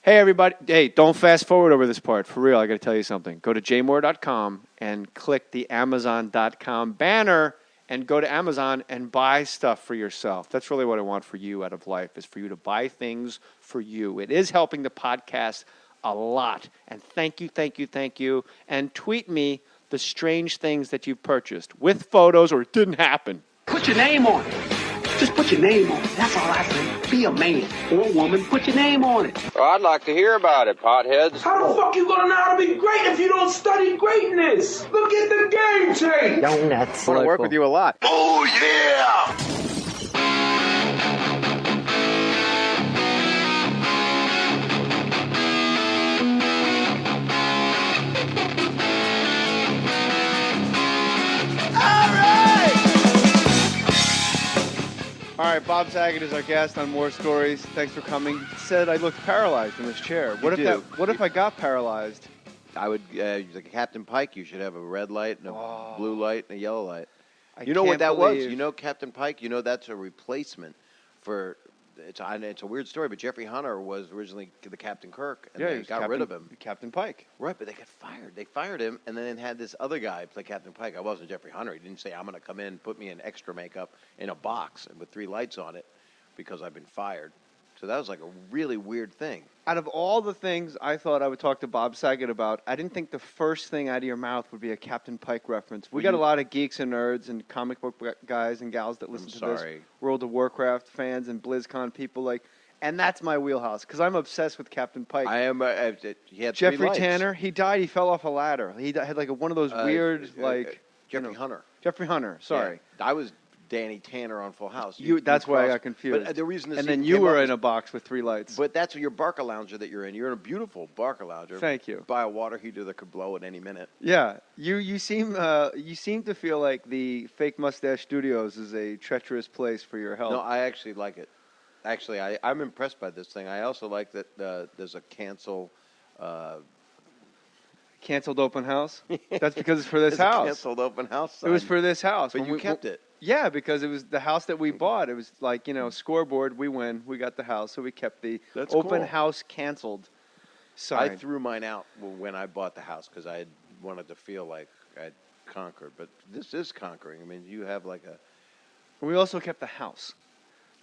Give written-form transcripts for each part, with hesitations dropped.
Hey, everybody. Hey, don't fast forward over this part. For real, I got to tell you something. Go to jmohr.com and click the Amazon.com banner and go to Amazon and buy stuff for yourself. That's really what I want for you out of life, is for you to buy things for you. It is helping the podcast a lot. And thank you. And tweet me the strange things that you've purchased with photos or it didn't happen. Put your name on it. Just put your name on it. That's all I say. Be a man or a woman. Put your name on it. Well, I'd like to hear about it, potheads. How the fuck you gonna know how to be great if you don't study greatness? Look at the game tape. Donuts. I want to work with you a lot. Oh yeah! All right, Bob Saget is our guest on Mohr Stories. Thanks for coming. He said I looked paralyzed in this chair. What if I got paralyzed? I would, like Captain Pike, you should have a red light and a blue light and a yellow light. I You know what can't that was? believe- You know Captain Pike? You know that's a replacement for, it's a weird story, but Jeffrey Hunter was originally the Captain Kirk, and Yeah, he they was got rid of him. Captain Pike. Right, but they got fired. They fired him, and then had this other guy play Captain Pike. I wasn't Jeffrey Hunter. He didn't say, I'm going to come in, put me in extra makeup in a box and with 3 lights on it because I've been fired. So that was like a really weird thing. Out of all the things I thought I would talk to Bob Saget about, I didn't think the first thing out of your mouth would be a Captain Pike reference. We got a lot of geeks and nerds and comic book guys and gals that listen to this. World of Warcraft fans and BlizzCon people and that's my wheelhouse because I'm obsessed with Captain Pike. I am. He had Jeffrey 3 lights. Tanner, he died. He fell off a ladder. He had one of those weird Jeffrey Hunter. Jeffrey Hunter. Sorry, Yeah. I was Danny Tanner on Full House. That's why I got confused. But the reason this and then even you came were up in is- a box with 3 lights. But that's your Barca Lounger that you're in. You're in a beautiful Barca Lounger. Thank you. By a water heater that could blow at any minute. Yeah, you seem to feel like the Fake Mustache Studios is a treacherous place for your health. No, I actually like it. Actually, I'm impressed by this thing. I also like that there's a Canceled open house. That's because it's for this there's a house. canceled open house It was sign. for this house. But When you we- kept it. Yeah, because it was the house that we bought. It was like, scoreboard, we win, we got the house, so we kept the That's open cool. house canceled sign. I threw mine out when I bought the house because I wanted to feel like I'd conquered. But this is conquering. I mean, you have like a... We also kept the house.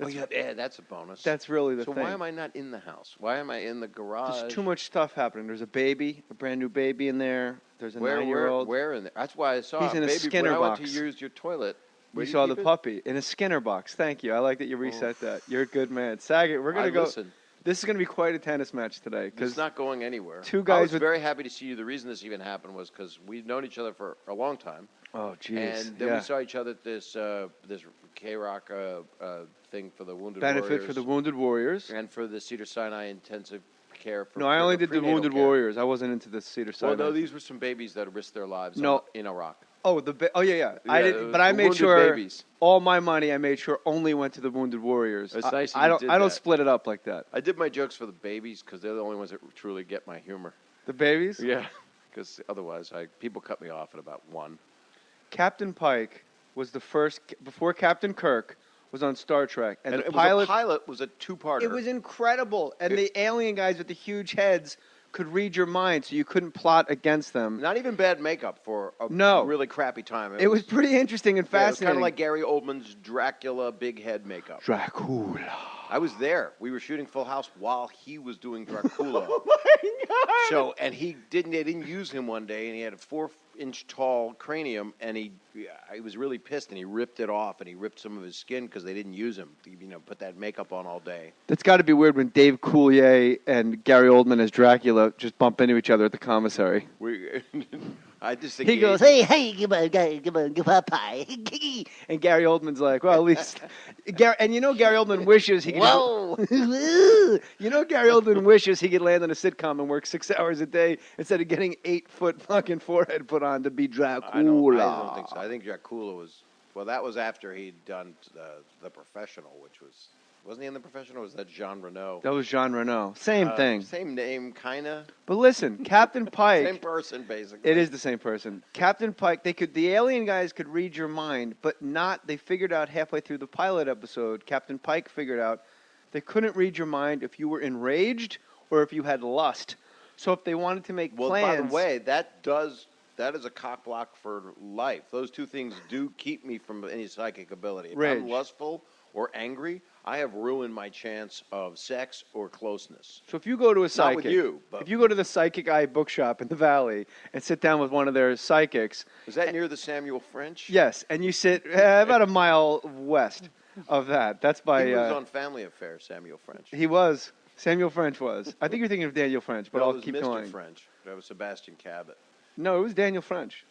That's a bonus. That's really the so thing. why am I not in the house? Why am I in the garage? There's too much stuff happening. There's a baby, a brand new baby in there. There's a 9-year-old. Where in there? That's why I saw He's in a baby Skinner when I went box. to use your toilet. We Where do you saw the keep it? puppy in a Skinner box. Thank you. I like that you reset that. You're a good man. Saget, we're going to go. Listen, This is going to be quite a tennis match today. it's not going anywhere. 2 I guys was with- very happy to see you. The reason this even happened was because we've known each other for a long time. Oh, jeez. And then yeah. we saw each other at this K-Rock thing for the Wounded Benefit Warriors. for the Wounded Warriors. And for the Cedar Sinai Intensive Care for No, I only did the prenatal Wounded care. Warriors. I wasn't into the Cedar Sinai. Well, no, these were some babies that risked their lives in Iraq. Oh, yeah. I Yeah, did, but I the made Wounded sure babies. all my money. I made sure only went to the Wounded Warriors. It's nice that I you don't. did I don't that. split it up like that. I did my jokes for the babies because they're the only ones that truly get my humor. The babies. Yeah, because otherwise, people cut me off at about 1. Captain Pike was the first before Captain Kirk was on Star Trek, and the the pilot was a 2-parter. It was incredible, and the alien guys with the huge heads could read your mind, so you couldn't plot against them. Not even bad makeup for a really crappy time. It was pretty interesting and Yeah, it was fascinating. kind of like Gary Oldman's Dracula big head makeup. Dracula. I was there. We were shooting Full House while he was doing Dracula. Oh my God! So, and they didn't use him one day, and he had a 4-inch tall cranium, and he was really pissed, and he ripped it off, and he ripped some of his skin because they didn't use him. Put that makeup on all day. That's got to be weird when Dave Coulier and Gary Oldman as Dracula just bump into each other at the commissary. I just think He goes, hey, give a pie. And Gary Oldman's like, well, at least... Gary Oldman wishes he could... Whoa. Gary Oldman wishes he could land on a sitcom and work 6 hours a day instead of getting 8-foot fucking forehead put on to be Dracula. I don't think so. I think Dracula was... Well, that was after he'd done The Professional, which was... Wasn't he in The Professional, or was that Jean Reno? That was Jean Reno. Same thing. Same name, kind of. But listen, Captain Pike... Same person, basically. It is the same person. Captain Pike, the alien guys could read your mind, but they figured out halfway through the pilot episode, Captain Pike figured out they couldn't read your mind if you were enraged or if you had lust. So if they wanted to make Well, plans... by the way, that is a cock block for life. Those two things do keep me from any psychic ability. If I'm Rage. lustful or angry, I have ruined my chance of sex or closeness. So if you go to a psychic... Not with you, but... If you go to the Psychic Eye bookshop in the Valley and sit down with one of their psychics... Is that near the Samuel French? Yes, and you sit about a mile west of that. That's by... He was on Family Affair, Samuel French. He was. Samuel French was. I think you're thinking of Daniel French, but No, I'll it was keep Mr. going. French. That was Sebastian Cabot. No, it was Daniel French.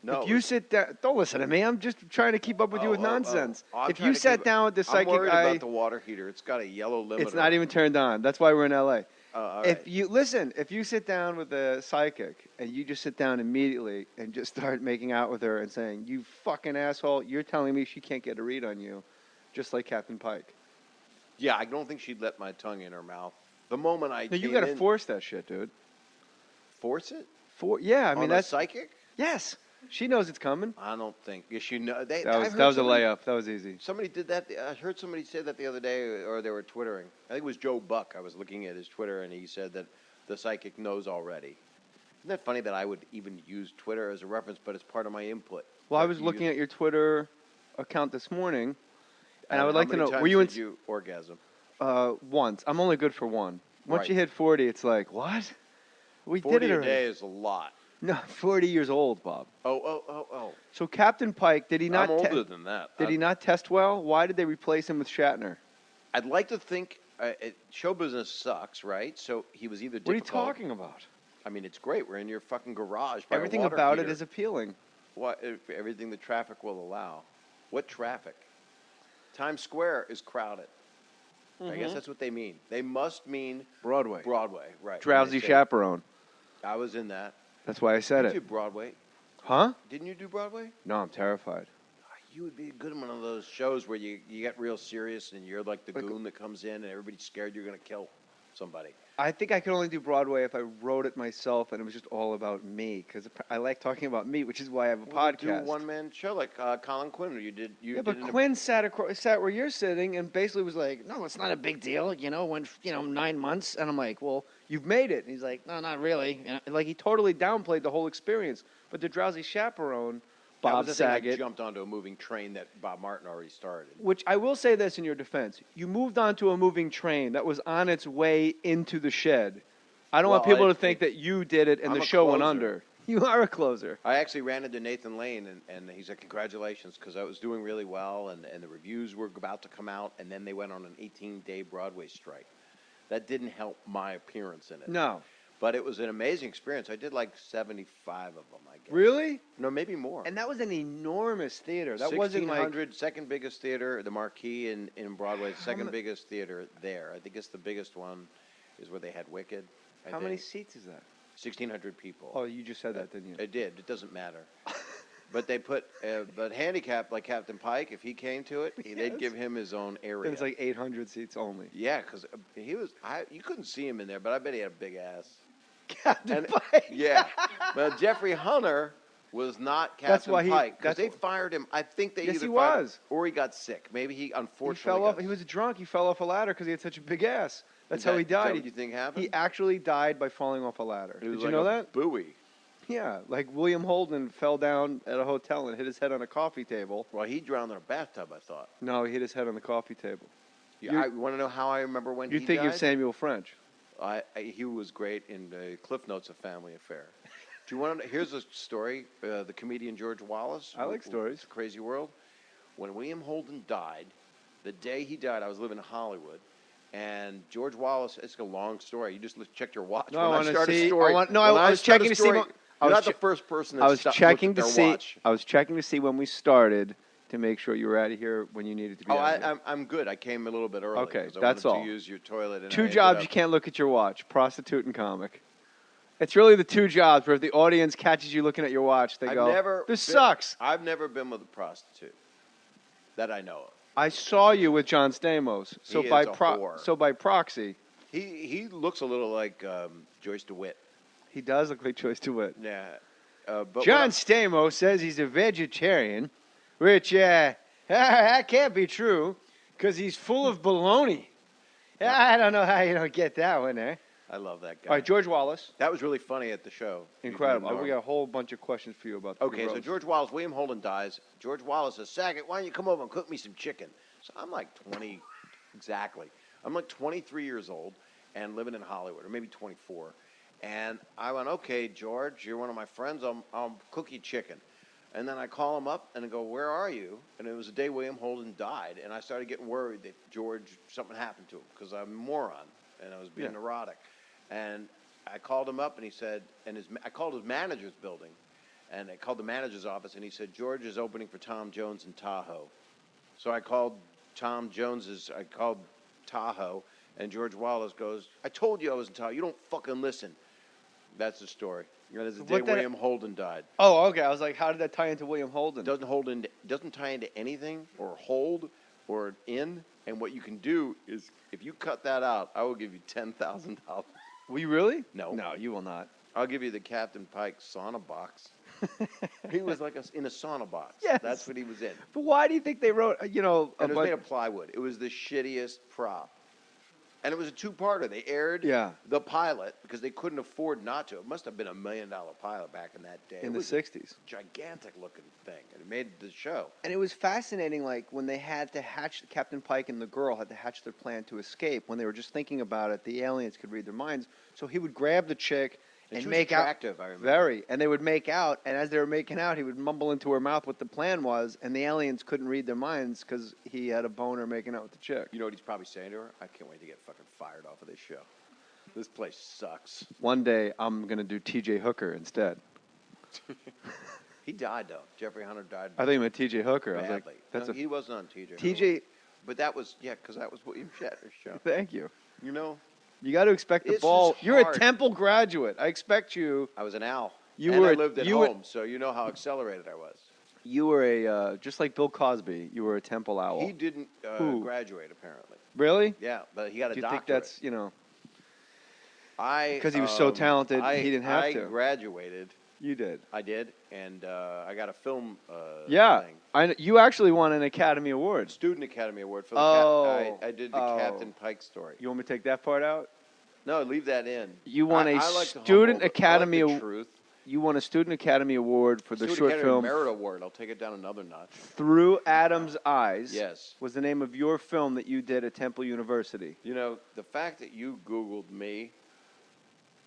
No, if you sit down, don't listen to me. I'm just trying to keep up with you with nonsense. I'm if trying you to sat keep- down with the I'm Psychic worried Eye, about the water heater. It's got a yellow limiter. it's not even turned on. That's why we're in L.A. All If right. you listen, if you sit down with a psychic and you just sit down immediately and just start making out with her and saying, "You fucking asshole, you're telling me she can't get a read on you," just like Captain Pike. Yeah, I don't think she'd let my tongue in her mouth. The moment I No, you came got to in- force that shit, dude. force it. Yeah, I mean On a that's psychic. yes. She knows it's coming. I don't think. You should know. I've That heard was a somebody- layup. That was easy. Somebody did that. I heard somebody say that the other day, or they were twittering. I think it was Joe Buck. I was looking at his Twitter, and he said that the psychic knows already. Isn't that funny that I would even use Twitter as a reference, but it's part of my input? Well, I That was you looking use- at your Twitter account this morning, and I would how like to many know: times were you in did you orgasm? once? I'm only good for one. Once Right. you hit 40, it's like what? We 40 did it a already. day is a lot. No, 40 years old, Bob. Oh. So Captain Pike, did he not? I'm older than that. Did he not test well? Why did they replace him with Shatner? I'd like to think show business sucks, right? So he was either What are you difficult. talking about? I mean, it's great. We're in your fucking garage. By a Everything water about it heater. is appealing. Everything the traffic will allow. What traffic? Times Square is crowded. I guess that's what they mean. They must mean Broadway. Broadway, right? Drowsy When they say- chaperone. I was in that. That's why I said You it. did Broadway. Huh? Didn't you do Broadway? No, I'm terrified. You would be good in one of those shows where you get real serious and you're like the goon that comes in and everybody's scared you're going to kill somebody. I think I could only do Broadway if I wrote it myself and it was just all about me because I like talking about me, which is why I have a Well, do a podcast. one-man show like Colin Quinn. You But did Quinn sat where you're sitting and basically was like, "No, it's not a big deal. When 9 months." And I'm like, "Well, you've made it." And he's like, "No, not really." And like he totally downplayed the whole experience. But the Drowsy Chaperone, Bob I Saget, jumped onto a moving train that Bob Martin already started. which I will say this in your defense, you moved onto a moving train that was on its way into the shed. I don't want Well, people to think that you did it and I'm the a show went closer. under. You are a closer. I actually ran into Nathan Lane, and he said, congratulations, because I was doing really well, and the reviews were about to come out, and then they went on an 18-day Broadway strike. That didn't help my appearance in it. No. But it was an amazing experience. I did like 75 of them, I guess. Really? No, maybe more. And that was an enormous theater. That wasn't like 1,600, second biggest theater, the Marquee in Broadway, second biggest theater there. I think it's the biggest one is where they had Wicked. how many seats is that? 1,600 people. Oh, you just said that, didn't you? It did. It doesn't matter. But they put, but handicapped like Captain Pike, if he came to it, they'd give him his own area. And it's like 800 seats only. Yeah, because you couldn't see him in there, but I bet he had a big ass. Captain Pike. Yeah. But Jeffrey Hunter was not Captain That's why Pike, because that's they fired him. I think they Yes, either he fired him was. or he got sick. Maybe he He unfortunately fell off. got He was drunk. He fell off a ladder because he had such a big ass. That's Is how that- he is that died. what you think happened? He actually died by falling off a ladder. It was Did you like know a that? buoy. Yeah, like William Holden fell down at a hotel and hit his head on a coffee table. Well, he drowned in a bathtub, I thought. No, he hit his head on the coffee table. Yeah, I want to know how I remember when You he think died? of Samuel French. He was great in the Cliff Notes of Family Affair. Do you want to? Here's a story. The comedian George Wallace. I like stories. It's a Crazy World. When William Holden died, the day he died, I was living in Hollywood, and George Wallace. It's a long story. You just check your watch. No, I When wanna start a see- story- I want- no, when I was start a checking to see story, what- I You're was not the che- first person that I was checking looked to at their see. watch. I was checking to see when we started to make sure you were out of here when you needed to be. Oh, out of here. I'm good. I came a little bit early. Okay, 'cause I that's wanted all. To use your toilet. And I Two ended jobs up- you can't look at your watch: prostitute and comic. It's really the two jobs where if the audience catches you looking at your watch, they go, "This sucks." I've never been with a prostitute that I know of. I saw you with John Stamos, so He by is a whore. by proxy, He looks a little like Joyce DeWitt. he does look like Choice DeWitt. Yeah. But John Stamos says he's a vegetarian, which that can't be true because he's full of baloney. I don't know how you don't get that one there. I love that guy. All right, George Wallace. That was really funny at the show. Incredible. We got a whole bunch of questions for you about the Okay, so roast. George Wallace, William Holden dies. George Wallace says, Saget, why don't you come over and cook me some chicken? So I'm like 20, exactly. I'm like 23 years old and living in Hollywood, or maybe 24. And I went, okay, George, you're one of my friends. I'll cook you chicken. And then I call him up and I go, where are you? And it was the day William Holden died. And I started getting worried that something happened to him because I'm a moron and I was being neurotic. And I called him up and he said, I called his manager's building. And I called the manager's office and he said, George is opening for Tom Jones in Tahoe. So I called Tahoe and George Wallace goes, I told you I was in Tahoe. You don't fucking listen. That's the story. That is the day William Holden died. Oh, okay. I was like, how did that tie into William Holden? Doesn't tie into anything or hold or in. And what you can do is, if you cut that out, I will give you $10,000. Will you really? No. No, you will not. I'll give you the Captain Pike sauna box. He was like in a sauna box. Yes. That's what he was in. But why do you think they wrote, And it was made of plywood. It was the shittiest prop. And it was a two-parter. They aired the pilot because they couldn't afford not to. It must have been $1 million pilot back in that day. in it the was 60s. a gigantic-looking thing, and it made the show. And it was fascinating, like, when they had to hatch, Captain Pike and the girl had to hatch their plan to escape. When they were just thinking about it, the aliens could read their minds. So he would grab the chick and she was make attractive, out. I remember. Very. And they would make out, and as they were making out, he would mumble into her mouth what the plan was, and the aliens couldn't read their minds because he had a boner making out with the chick. You know what he's probably saying to her? I can't wait to get fucking fired off of this show. This place sucks. One day, I'm going to do T.J. Hooker instead. He died, though. Jeffrey Hunter died I think he meant T.J. Hooker. badly. I was like, that's No, he wasn't on TJ. T.J. But that was, because that was William Shatner's show. Thank you. You know? You got to expect the This ball. is You're a hard. Temple graduate. I expect you. I was an owl. You and were I a- lived at you were- home, so you know how accelerated I was. You were just like Bill Cosby. You were a Temple owl. He didn't Who? graduate, apparently. Really? Yeah, but he got a Do you doctorate. think that's I 'cause he was so talented, he didn't have I to. graduated. You did. I did, and I got a film Yeah. thing. You actually won an Academy Award. Student Academy Award for the I did the Captain Pike story. You want me to take that part out? No, leave that in. You won I a like the Student humble, Academy I like the Award. truth. You won a Student Academy Award for the Student short Academy film Merit Award. I'll take it down another notch. Through Adam's Eyes. Yes. Was the name of your film that you did at Temple University. You know, the fact that you Googled me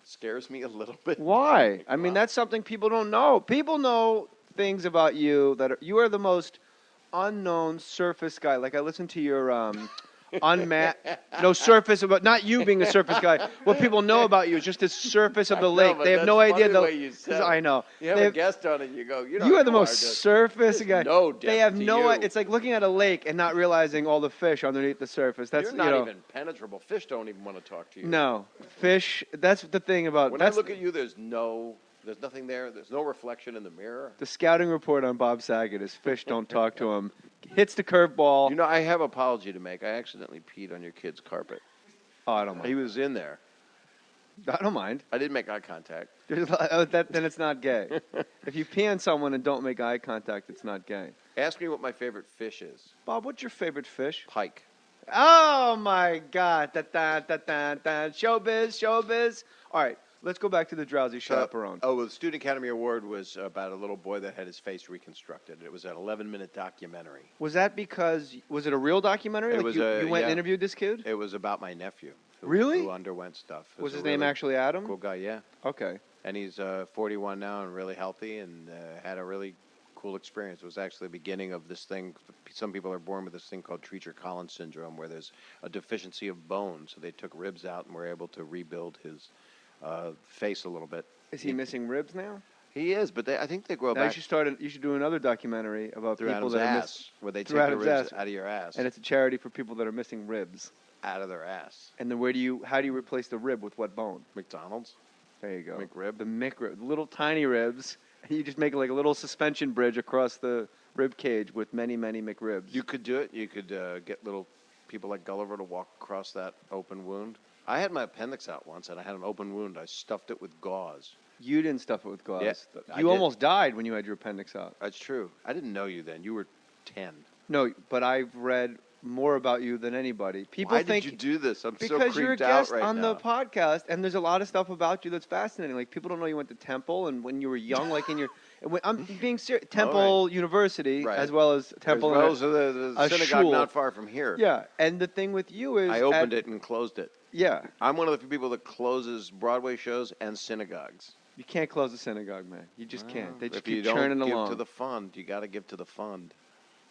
scares me a little bit. Why? I mean, Wow. that's something people don't know. People know things about you that you are the most unknown surface guy. Like I listened to your surface about not you being a surface guy. What people know about you is just the surface of the I know, lake. but They have that's no funny idea. the way you said it. I know. You have They a guest on and you go, you know, you are the come on, most just- surface there's guy. no They depth have to no. you. It's like looking at a lake and not realizing all the fish underneath the surface. That's You're not you know, even penetrable. Fish don't even want to talk to you. No, fish. That's the thing about. When That's I look at you, there's nothing there. There's no reflection in the mirror. the scouting report on Bob Saget is fish don't talk to him. Hits the curveball. You know, I have an apology to make. I accidentally peed on your kid's carpet. Oh, I don't He mind. was in there. I don't mind. I didn't make eye contact. Then it's not gay. If you pee on someone and don't make eye contact, it's not gay. Ask me what my favorite fish is. Bob, what's your favorite fish? Pike. Oh my God! Showbiz, showbiz. All right, let's go back to the drowsy chaperone. Oh, well, the Student Academy Award was about a little boy that had his face reconstructed. It was an 11-minute documentary. Was that because was it a real documentary? It Like was you a- went and yeah. interviewed this kid. It was about my nephew. Really? Who underwent stuff. It Was a his name really actually Adam? Cool guy, yeah. Okay. And he's 41 now and really healthy and had a really cool experience. It was actually the beginning of this thing. Some people are born with this thing called Treacher-Collins syndrome, where there's a deficiency of bone. So they took ribs out and were able to rebuild his face a little bit. Is he missing ribs now? He is, but I think they grow Now back you should do another documentary about through people Adam's that are ass, where they take through the Adam's ribs ass. out of your ass, and it's a charity for people that are missing ribs. out of their ass. And then how do you replace the rib with what bone? McDonald's. There you go. McRib. The McRib, little tiny ribs. You just make like a little suspension bridge across the rib cage with many, many McRibs. You could do it. You could get little people like Gulliver to walk across that open wound. I had my appendix out once, and I had an open wound. I stuffed it with gauze. You didn't stuff it with gauze. Yeah, I you did. almost died when you had your appendix out. That's true. I didn't know you then. You were 10. No, but I've read more about you than anybody. People Why think did you do this? I'm so because creeped you're a out guest right on now. the podcast, and there's a lot of stuff about you that's fascinating. Like people don't know you went to Temple, and when you were young, like in your, I'm being serious, Temple University, Right. as well as Temple, as well and as the a synagogue shul. not far from here. Yeah, and the thing with you is I opened it and closed it. Yeah, I'm one of the few people that closes Broadway shows and synagogues. you can't close a synagogue, man. You just can't. They just If you keep don't churning give along. to the fund, you got to give to the fund.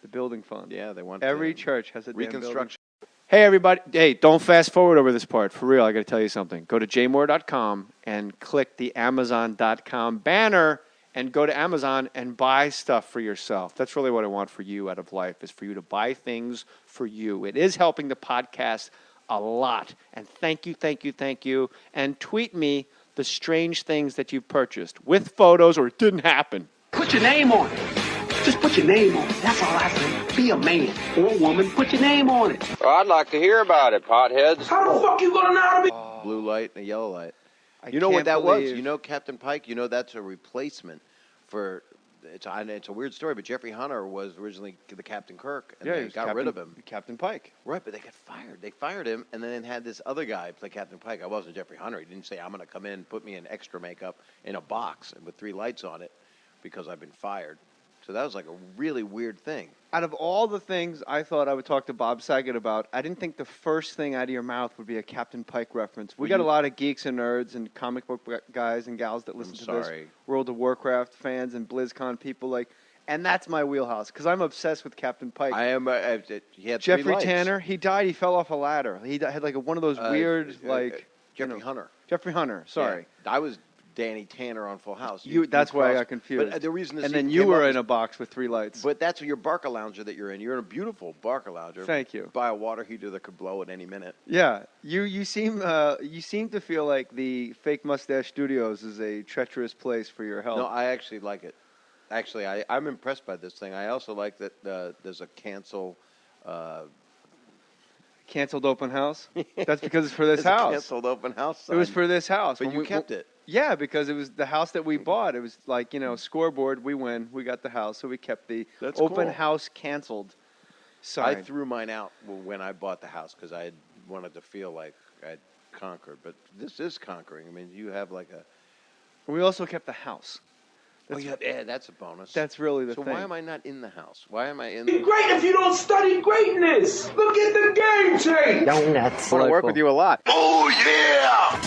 The building fund. Yeah, they want Every to church has a damn building. reconstruction. Hey, everybody. Hey, don't fast forward over this part. For real, I got to tell you something. Go to jmohr.com and click the Amazon.com banner and go to Amazon and buy stuff for yourself. That's really what I want for you out of life, is for you to buy things for you. It is helping the podcast a lot. And thank you, thank you, thank you. And tweet me the strange things that you've purchased with photos or it didn't happen. Put your name on it. Just put your name on it. That's all I say. Be a man or woman. Put your name on it. Well, I'd like to hear about it, potheads. How the fuck you gonna know how to be? Blue light and a yellow light. I You know what can't that was? believe- You know Captain Pike? You know that's a replacement for. It's a weird story, but Jeffrey Hunter was originally the Captain Kirk, and Yeah, he they was got rid of him. Captain Pike. Right, but they got fired. They fired him, and then had this other guy play Captain Pike. I wasn't Jeffrey Hunter. He didn't say, I'm going to come in, put me in extra makeup in a box and with 3 lights on it because I've been fired. So that was like a really weird thing. Out of all the things I thought I would talk to Bob Saget about, I didn't think the first thing out of your mouth would be a Captain Pike reference. We got a lot of geeks and nerds and comic book guys and gals that listen to this. sorry. World of Warcraft fans and BlizzCon people, like, and that's my wheelhouse because I'm obsessed with Captain Pike. I am. He had 3 Jeffrey lights. Tanner, he died. He fell off a ladder. He had like one of those weird, like Jeffrey Hunter. Jeffrey Hunter. Sorry, Yeah. I was Danny Tanner on Full House. that's why I crossed- got confused. But the reason this and then even you came were up in is- a box with 3 lights. But that's your Barca Lounger that you're in. You're in a beautiful Barca Lounger. Thank you. By a water heater that could blow at any minute. Yeah, you seem to feel like the Fake Mustache Studios is a treacherous place for your health. No, I actually like it. Actually, I'm impressed by this thing. I also like that there's a Canceled open house. That's because it's for this there's a house. canceled open house. It was sign. for this house. But When you we- kept it. Yeah, because it was the house that we bought. It was like, scoreboard. We win. We got the house, so we kept the That's open cool. house canceled I sign. threw mine out when I bought the house because I had wanted to feel like I'd conquered. But this is conquering. I mean, you have like a. We also kept the house. Yeah, that's a bonus. That's really the so thing. why am I not in the house? Why am I in? Be great if you don't study greatness. Look at the game tape. Donuts. I want to work with you a lot. Oh, yeah!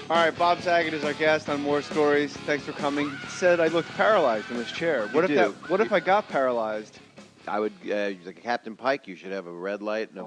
All right, Bob Saget is our guest on Mohr Stories. Thanks for coming. He said I looked paralyzed in this chair. What You do. if I got paralyzed? I would, like Captain Pike, you should have a red light and a